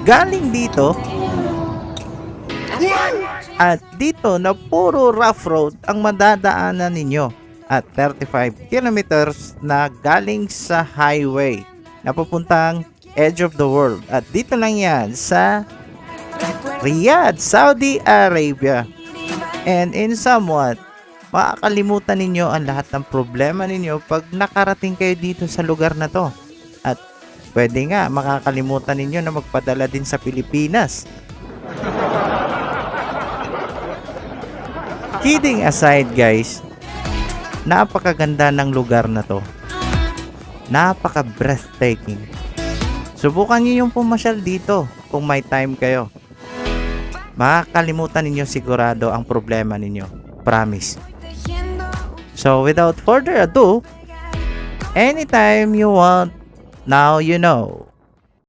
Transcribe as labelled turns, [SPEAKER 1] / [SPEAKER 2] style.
[SPEAKER 1] Galing dito at dito na puro rough road ang madadaanan ninyo at 35 kilometers na galing sa highway na papuntang edge of the world. At dito lang yan sa Riyadh, Saudi Arabia. And in somewhat, makakalimutan ninyo ang lahat ng problema ninyo pag nakarating kayo dito sa lugar na to. At pwede nga makakalimutan ninyo na magpadala din sa Pilipinas. Kidding aside guys, napakaganda ng lugar na to. Napaka breathtaking. Subukan nyo yung pumasyal dito kung may time kayo. Makakalimutan ninyo sigurado ang problema ninyo. Promise. So without further ado, anytime you want, now you know.